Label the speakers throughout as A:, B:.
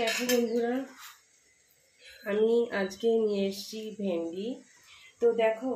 A: দেখো বন্ধুরা, আমি আজকে নিয়ে এসেছি ভেন্ডি। তো দেখো,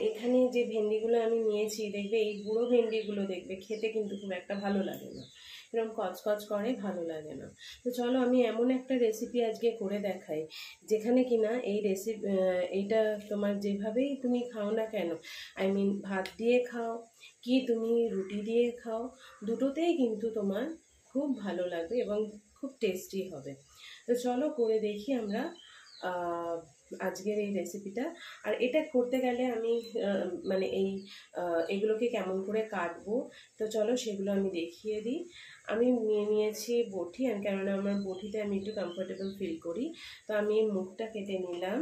A: এখানে যে ভেন্ডিগুলো আমি নিয়েছি, দেখবে এই বুড়ো ভেন্ডিগুলো দেখবে খেতে কিন্তু খুব একটা ভালো লাগে না, এরকম কচকচ করে, ভালো লাগে না। তো চলো আমি এমন একটা রেসিপি আজকে করে দেখাই, যেখানে কিনা এই এইটা তোমার যেভাবেই তুমি খাও না কেন, ভাত দিয়ে খাও কি তুমি রুটি দিয়ে খাও, দুটোতেই কিন্তু তোমার খুব ভালো লাগবে এবং খুব টেস্টি হবে। তো চলো করে দেখি আমরা আজকের এই রেসিপিটা। আর এটা করতে গেলে আমি এগুলোকে কেমন করে কাটবো, তো চলো সেগুলো আমি দেখিয়ে দিই। আমি নিয়েছি বটি, কেননা আমার বটিতে আমি একটু কমফোর্টেবল ফিল করি। তো আমি মুখটা কেটে নিলাম,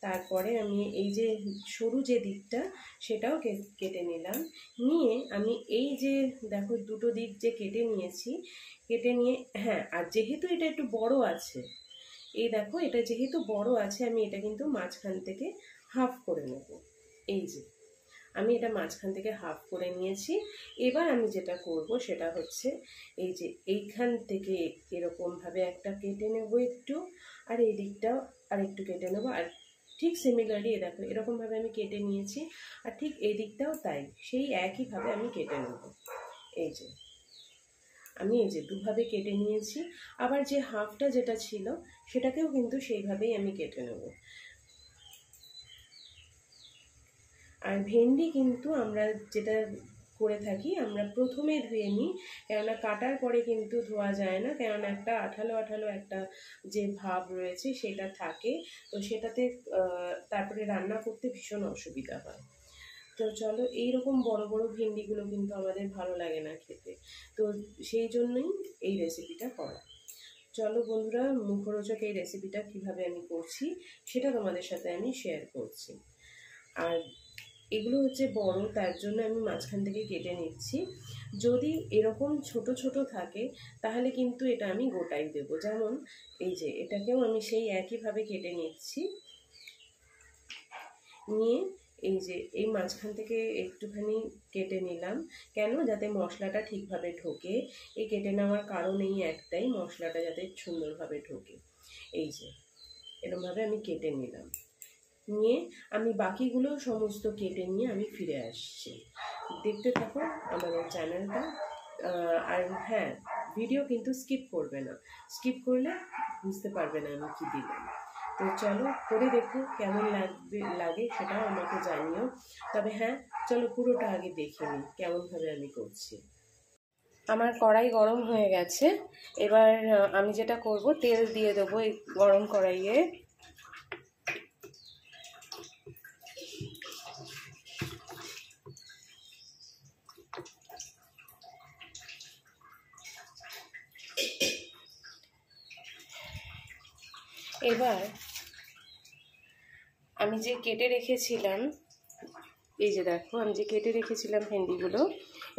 A: তারপরে আমি এই যে সরু যে দিকটা সেটাও কেটে নিলাম। নিয়ে আমি এই যে দেখো দুটো দিক যে কেটে নিয়েছি, কেটে নিয়ে হ্যাঁ, আর যেহেতু এটা একটু বড় আছে, এই দেখো এটা যেহেতু বড় আছে, আমি এটা কিন্তু মাঝখান থেকে হাফ করে নেব। এই যে আমি এটা মাঝখান থেকে হাফ করে নিয়েছি। এবার আমি যেটা করব সেটা হচ্ছে এই যে এইখান থেকে এরকমভাবে একটা কেটে নেব একটু, আর এই দিকটাও আর একটু কেটে নেব। আর ঠিক সিমিলারলি দেখো এরকমভাবে আমি কেটে নিয়েছি, আর ঠিক এই দিকটাও তাই, সেই একইভাবে আমি কেটে নেব। এই যে আমি এই যে দুভাবে কেটে নিয়েছি, আবার যে হাফটা যেটা ছিল সেটাকেও কিন্তু সেইভাবেই আমি কেটে নেব। আর ভেন্ডি কিন্তু আমরা যেটা করে থাকি, আমরা প্রথমে ধুয়ে নিই, কেননা কাটার পরে কিন্তু ধোয়া যায় না, কেননা একটা আঠালো আঠালো একটা যে ভাব রয়েছে সেটা থাকে, তো সেটাতে তারপরে রান্না করতে ভীষণ অসুবিধা হয়। তো চলো, এইরকম বড় বড় ভেন্ডিগুলো কিন্তু আমাদের ভালো লাগে না খেতে, তো সেই জন্যই এই রেসিপিটা করা। চলো বন্ধুরা, মুখরোচক এই রেসিপিটা কিভাবে আমি করছি সেটা তোমাদের সাথে আমি শেয়ার করছি। আর এগুলো হচ্ছে বড়, তার জন্য আমি মাঝখান থেকে কেটে নিচ্ছি। যদি এরকম ছোট ছোট থাকে তাহলে কিন্তু এটা আমি গোটাই দেবো। যেমন এই যে এটাকেও আমি সেই একইভাবে কেটে নিচ্ছি, নিয়ে এই যে এই মাঝখান থেকে একটুখানি কেটে নিলাম। কেন? যাতে মশলাটা ঠিকভাবে ঢোকে। এই কেটে নেওয়ার কারণ এই একটাই, মশলাটা যাতে সুন্দরভাবে ঢোকে। এই যে এরকমভাবে আমি কেটে নিলাম, নিয়ে আমি বাকিগুলো সমস্ত কেটে নিয়ে আমি ফিরে আসছি। দেখতে থাকো আমাদের চ্যানেলটা। আর হ্যাঁ, ভিডিও কিন্তু স্কিপ করবে না, স্কিপ করলে বুঝতে পারবে না আমি কি দিলাম। তো চলো করে দেখো কেমন লাগে সেটাও আমাকে জানিও। তবে হ্যাঁ, চলো পুরোটা আগে দেখে নিই কেমনভাবে আমি করছি। আমার কড়াই গরম হয়ে গেছে, এবার আমি যেটা করব, তেল দিয়ে দেবো এই গরম কড়াইয়ে। এবার আমি যে কেটে রেখেছিলাম, এই যে দেখো আমি যে কেটে রেখেছিলাম ভেন্ডিগুলো,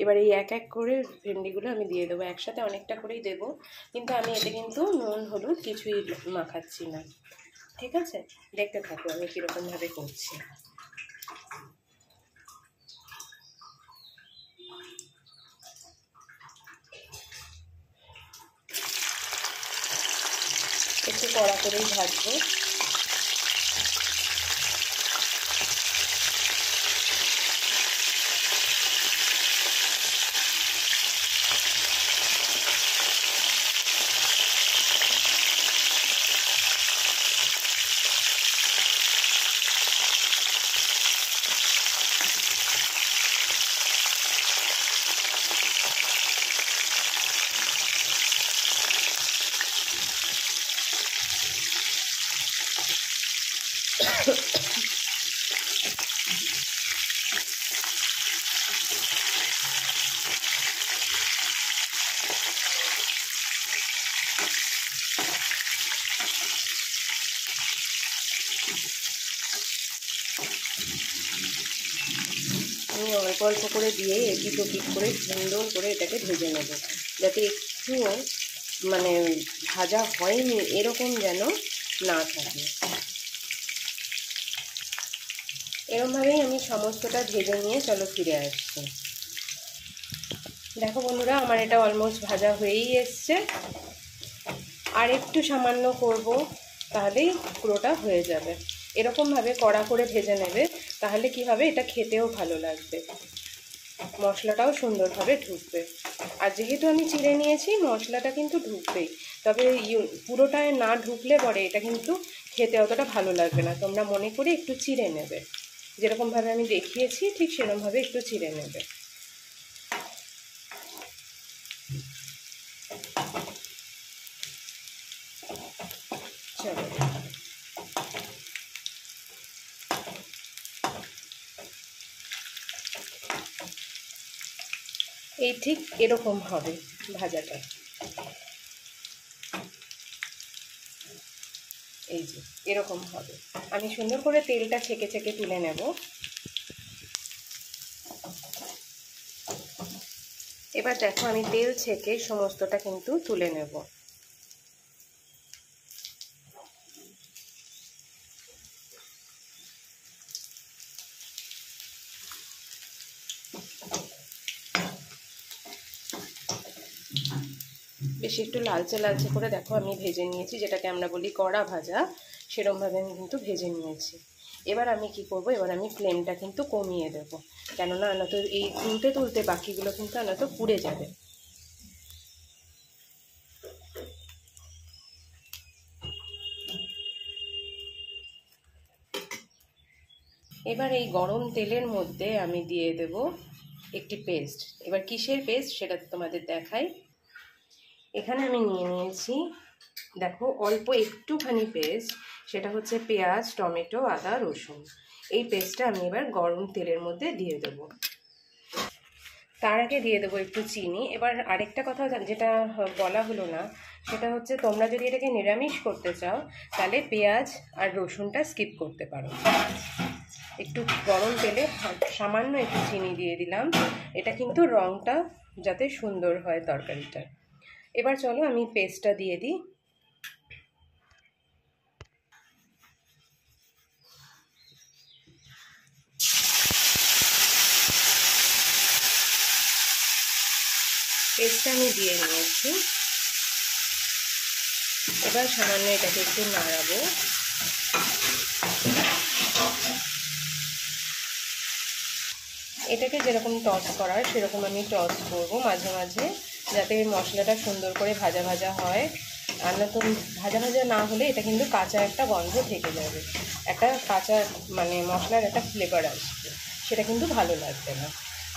A: এবার এই এক এক করে ভেন্ডিগুলো আমি দিয়ে দেবো। একসাথে অনেকটা করেই দেবো, কিন্তু আমি এতে কিন্তু নুন হলুদ কিছুই মাখাচ্ছি না। ঠিক আছে, দেখতে থাকো আমি কীরকমভাবে করছি। একটু কড়া করেই ভাজবো। আমি অল্প অল্প করে দিয়ে এপিট ওপিট করে সুন্দর করে এটাকে ভেজে নেব, যাতে একটুও ভাজা হয়নি এরকম যেন না থাকে। এরকমভাবেই আমি সমস্তটা ভেজে নিয়ে চলো ফিরে আসছি। দেখো বন্ধুরা, আমার এটা অলমোস্ট ভাজা হয়েই এসছে। আর একটু সামান্য করব, তাহলেই পুরোটা হয়ে যাবে। এরকমভাবে কড়া করে ভেজে নেবে, তাহলে কি হবে, এটা খেতেও ভালো লাগবে, মশলাটাও সুন্দরভাবে ঢুকবে। আর যেহেতু আমি চিড়ে নিয়েছি, মশলাটা কিন্তু ঢুকবেই, তবে পুরোটায় না ঢুকলে পরে এটা কিন্তু খেতে অতটা ভালো লাগবে না। তোমরা মনে করে একটু চিড়ে নেবে, যেরকমভাবে আমি দেখিয়েছি ঠিক সেরকমভাবে একটু চিড়ে নেবে। চলো, এই ঠিক এরকম হবে ভাজাটা। এই যে এরকম হবে। আমি সুন্দর করে তেলটা ছেঁকে ছেঁকে তুলে নেব। এবার দেখো, আমি তেল ছেঁকে সমস্তটা কিন্তু তুলে নেব। বেশি একটু লালচে লালচে করে দেখো আমি ভেজে নিয়েছি, যেটাকে আমরা বলি কড়া ভাজা, সেরকমভাবে আমি কিন্তু ভেজে নিয়েছি। এবার আমি কি করব, এবার আমি ফ্লেমটা কিন্তু কমিয়ে দেবো, কেননা নয়তো এই তুলতে তুলতে বাকিগুলো কিন্তু নয়তো পুড়ে যাবে। এবার এই গরম তেলের মধ্যে আমি দিয়ে দেব একটি পেস্ট। এবার কিসের পেস্ট সেটা তোমাদের দেখাই। এখানে আমি নিয়ে নিয়েছি, দেখো, অল্প একটুখানি পেস্ট, সেটা হচ্ছে পেঁয়াজ, টমেটো, আদা, রসুন। এই পেস্টটা আমি এবার গরম তেলের মধ্যে দিয়ে দেব। তার আগে দিয়ে দেবো একটু চিনি। এবার আরেকটা কথা যেটা বলা হলো না, সেটা হচ্ছে তোমরা যদি এটাকে নিরামিষ করতে চাও, তাহলে পেঁয়াজ আর রসুনটা স্কিপ করতে পারো। একটু গরম তেলে সামান্য একটু চিনি দিয়ে দিলাম, এটা কিন্তু রঙটা যাতে সুন্দর হয় তরকারিটার। এবার চলো আমি পেস্টটা দিয়ে দিই। পেস্টটা আমি দিয়ে নিয়েছি। এবার সামান্য এটাকে একটু নাড়াবো। এটাকে যেরকম টস করার সেরকম আমি টস করবো মাঝে মাঝে, যাতে মশলাটা সুন্দর করে ভাজা ভাজা হয়। আর না তো ভাজা ভাজা না হলে এটা কিন্তু কাঁচা একটা গন্ধ থেকে যাবে, একটা কাঁচা মানে মশলার একটা ফ্লেভার আসবে, সেটা কিন্তু ভালো লাগবে না।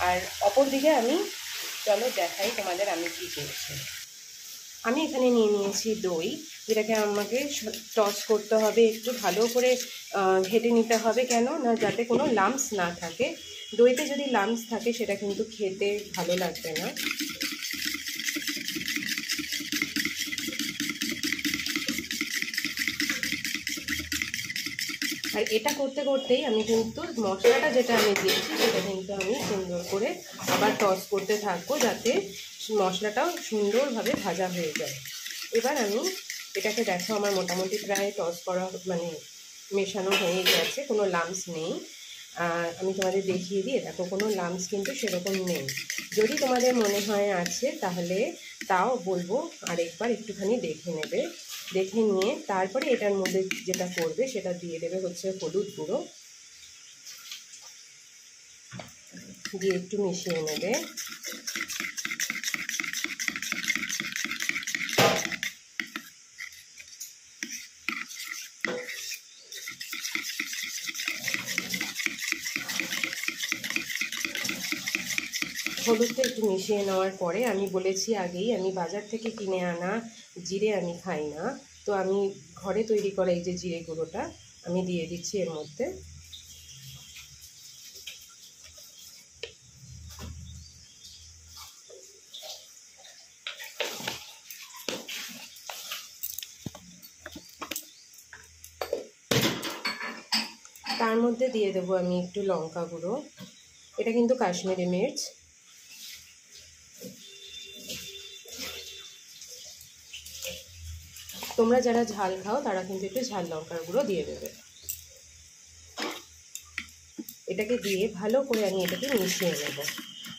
A: আর অপর দিকে আমি, চলো দেখাই তোমাদের আমি কী করছি। আমি এখানে নিয়ে নিয়েছি দই, যেটাকে আমাকে টস করতে হবে, একটু ভালো করে ঘেটে নিতে হবে, কেন না যাতে কোনো লাম্পস না থাকে। দইতে যদি লাম্পস থাকে সেটা কিন্তু খেতে ভালো লাগবে না। আর এটা করতে করতেই আমি কিন্তু মশলাটা যেটা আমি দিয়েছি সেটা কিন্তু আমি সুন্দর করে আবার টস করতে থাকবো, যাতে মশলাটাও সুন্দরভাবে ভাজা হয়ে যায়। এবার আমি এটাকে দেখো, আমার মোটামুটি প্রায় টস করা মানে মেশানো হয়ে গেছে, কোনো লাম্পস নেই। আর আমি তোমাদের দেখিয়ে দিই, দেখো কোনো লাম্পস কিন্তু সেরকম নেই। যদি তোমাদের মনে হয় আছে, তাহলে তাও বলবো আরেকবার একটুখানি দেখে নেবে। দেখে নিয়ে তারপরে এটার মধ্যে যেটা করবে সেটা দিয়ে দেবে হচ্ছে হলুদ গুঁড়ো, দিয়ে একটু মিশিয়ে নেবে। হলুদটা একটু মিশিয়ে নেওয়ার পরে, আমি বলেছি আগেই, আমি বাজার থেকে কিনে আনা জিরে আমি খাই না, তো আমি ঘরে তৈরি করা এই যে জিরে গুঁড়োটা আমি দিয়ে দিচ্ছি এর মধ্যে। তার মধ্যে দিয়ে দেবো আমি একটু লঙ্কা গুঁড়ো, এটা কিন্তু কাশ্মীরি মির্চ। তোমরা যারা ঝাল খাও তারা কিন্তু একটু ঝাল লঙ্কার গুঁড়ো দিয়ে দেবে। এটাকে দিয়ে ভালো করে আমি এটাকে মিশিয়ে নেব।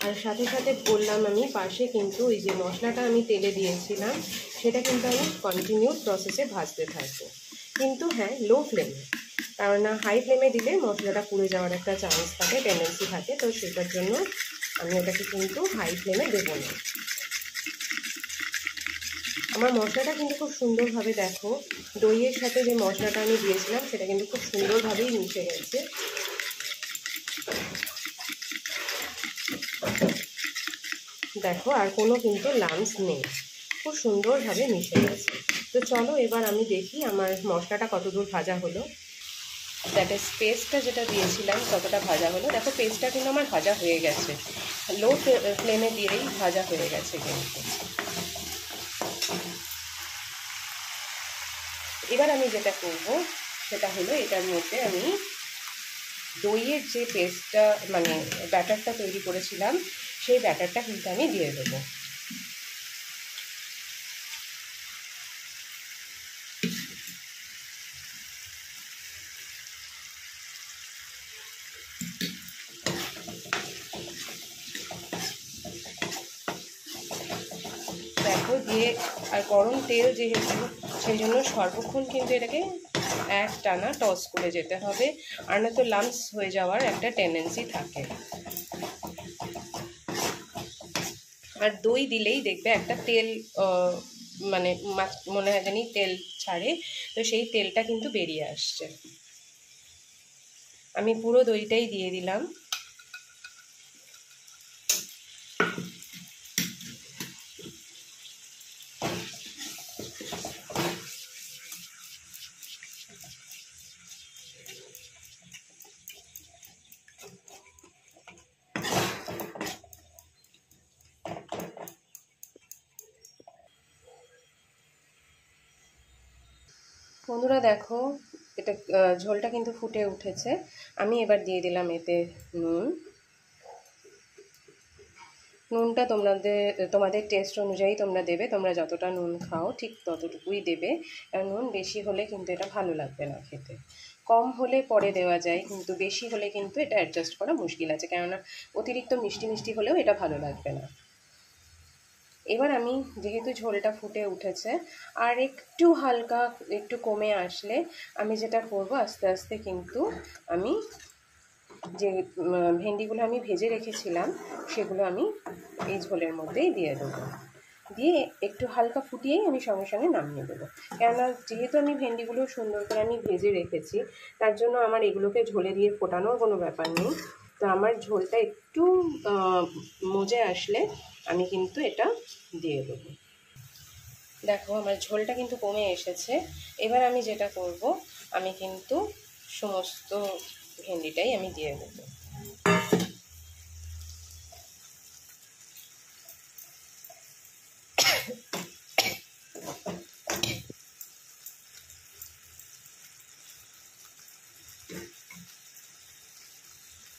A: আর সাথে সাথে বললাম আমি, পাশে কিন্তু ওই যে মশলাটা আমি তেলে দিয়েছিলাম সেটা কিন্তু আমি কন্টিনিউ প্রসেসে ভাজতে থাকবো, কিন্তু হ্যাঁ লো ফ্লেমে, কারণ না হাই ফ্লেমে দিলে মশলাটা পুড়ে যাওয়ার একটা চান্স থাকে, টেন্ডেন্সি থাকে। তো সেটার জন্য আমি ওটাকে কিন্তু হাই ফ্লেমে দেবো না। আমার মশলাটা কিন্তু খুব সুন্দরভাবে, দেখো দইয়ের সাথে যে মশলাটা আমি দিয়েছিলাম সেটা কিন্তু খুব সুন্দরভাবেই মিশে গেছে। দেখো আর কোনো কিন্তু লাম্পস নেই, খুব সুন্দরভাবে মিশে গেছে। তো চলো এবার আমি দেখি আমার মশলাটা কতদূর ভাজা হলো। দ্যাট ইজ পেস্টটা যেটা দিয়েছিলাম কতটা ভাজা হলো। দেখো পেস্টটা কিন্তু আমার ভাজা হয়ে গেছে, লো ফ্লেমে দিয়েই ভাজা হয়ে গেছে কিন্তু। এবার আমি যেটা করব সেটা হলো এটার মধ্যে আমি দইয়ের যে পেস্টটা মানে ব্যাটারটা তৈরি করেছিলাম সেই ব্যাটারটা কিন্তু আমি দিয়ে দেবো। দেখো দিয়ে, আর গরম তেল যেহেতু সেই জন্য সর্বক্ষণ কিন্তু এটাকে এক টানা টস করে যেতে হবে, আর নয়তো লাম্পস হয়ে যাওয়ার একটা টেন্ডেন্সি থাকে। আর দই দিলেই দেখবে একটা তেল মানে মনে হয় জানি তেল ছাড়ে, তো সেই তেলটা কিন্তু বেরিয়ে আসছে। আমি পুরো দইটাই দিয়ে দিলাম। বন্ধুরা দেখো এটা ঝোলটা কিন্তু ফুটে উঠেছে। আমি এবার দিয়ে দিলাম এতে নুন। নুনটা তোমাদের টেস্ট অনুযায়ী তোমরা দেবে, তোমরা যতটা নুন খাও ঠিক ততটুকুই দেবে। আর নুন বেশি হলে কিন্তু এটা ভালো লাগবে না খেতে, কম হলে পরে দেওয়া যায়, কিন্তু বেশি হলে কিন্তু এটা অ্যাডজাস্ট করা মুশকিল আছে, কেননা অতিরিক্ত মিষ্টি মিষ্টি হলেও এটা ভালো লাগবে না। এবার আমি যেহেতু ঝোলটা ফুটে উঠেছে আর একটু হালকা একটু কমে আসলে আমি যেটা করব আস্তে আস্তে কিন্তু আমি যে ভেন্ডিগুলো আমি ভেজে রেখেছিলাম সেগুলো আমি এই ঝোলের মধ্যেই দিয়ে দেবো। দিয়ে একটু হালকা ফুটিয়েই আমি সঙ্গে সঙ্গে নামিয়ে দেবো, কেননা যেহেতু আমি ভেন্ডিগুলো সুন্দর করে আমি ভেজে রেখেছি তার জন্য আমার এগুলোকে ঝোলে দিয়ে ফোটানোর কোনো ব্যাপার নেই। তো আমার ঝোলটা একটু মজে আসলে আমি কিন্তু এটা দিয়ে দেবো। দেখো আমার ঝোলটা কিন্তু কমে এসেছে। এবার আমি যেটা করব আমি কিন্তু সমস্ত ভেন্ডিটাই আমি দিয়ে দেবো।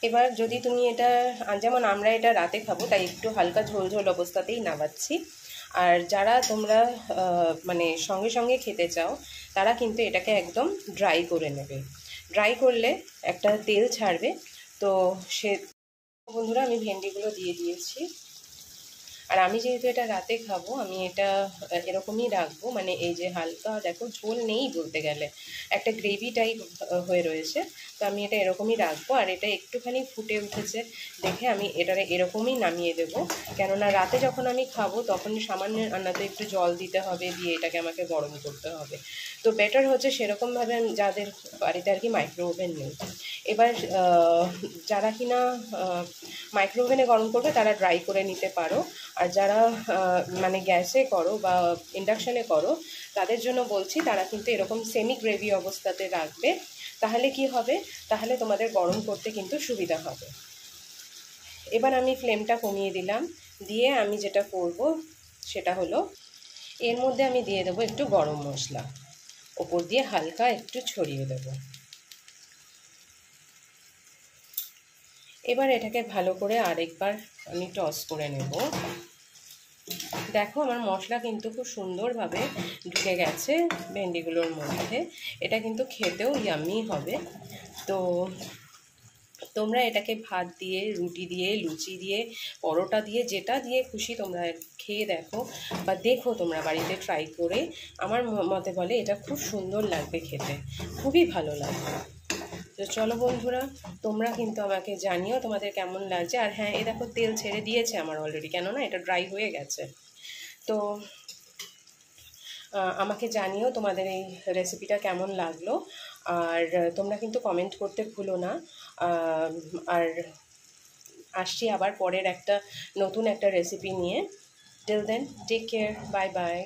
A: এবার যদি তুমি এটা, যেমন আমরা এটা রাতে খাবো তাই একটু হালকা ঝোল ঝোল অবস্থাতেই নামাচ্ছি, আর যারা তোমরা মানে সঙ্গে সঙ্গে খেতে চাও তারা কিন্তু এটাকে একদম ড্রাই করে নেবে। ড্রাই করলে একটা তেল ছাড়বে। তো সে বন্ধুরা আমি ভেন্ডিগুলো দিয়ে দিয়েছি, আর আমি যেহেতু এটা রাতে খাবো আমি এটা এরকমই রাখবো, মানে এই যে হালকা দেখো ঝোল নেই বলতে গেলে, একটা গ্রেভি টাইপ হয়ে রয়েছে। তো আমি এটা এরকমই রাখবো, আর এটা একটুখানি ফুটে উঠেছে দেখে আমি এটা এরকমই নামিয়ে দেবো, কেননা রাতে যখন আমি খাবো তখন সামান্য আন্নাতে একটু জল দিতে হবে, দিয়ে এটাকে আমাকে গরম করতে হবে। তো বেটার হচ্ছে সেরকমভাবে যাদের বাড়িতে আর কি মাইক্রো ওভেন নেই, এবার যারা কিনা মাইক্রো ওভেনে গরম করবে তারা ড্রাই করে নিতে পারো, আর যারা মানে গ্যাসে করো বা ইন্ডাকশানে করো তাদের জন্য বলছি তারা কিন্তু এরকম সেমি গ্রেভি অবস্থাতে রাখবে, তাহলে কি হবে, তাহলে তোমাদের গরম করতে কিন্তু সুবিধা হবে। এবার আমি ফ্লেমটা কমিয়ে দিলাম, দিয়ে আমি যেটা করব সেটা হলো এর মধ্যে আমি দিয়ে দেবো একটু গরম মশলা, ওপর দিয়ে হালকা একটু ছড়িয়ে দেবো। এবার এটাকে ভালো করে আরেকবার আমি টস করে নেব। দেখো আমার মশলা কিন্তু খুব সুন্দরভাবে ঢুকে গেছে ভেন্ডিগুলোর মধ্যে, এটা কিন্তু খেতেও ইয়াম্মি হবে। তো তোমরা এটাকে ভাত দিয়ে, রুটি দিয়ে, লুচি দিয়ে, পরোটা দিয়ে, যেটা দিয়ে খুশি তোমরা খেয়ে দেখো বা দেখো তোমরা বাড়িতে ট্রাই করে। আমার মতে বলে এটা খুব সুন্দর লাগবে খেতে, খুবই ভালো লাগবে। তো চলো বন্ধুরা, তোমরা কিন্তু আমাকে জানিও তোমাদের কেমন লাগছে। আর হ্যাঁ, এই দেখো তেল ছেড়ে দিয়েছে আমার অলরেডি, কেননা এটা ড্রাই হয়ে গেছে। তো আমাকে জানিও তোমাদের এই রেসিপিটা কেমন লাগলো। আর তোমরা কিন্তু কমেন্ট করতে ভুলো না। আর আসছি আবার পরের একটা নতুন একটা রেসিপি নিয়ে। Till then, take care, bye by.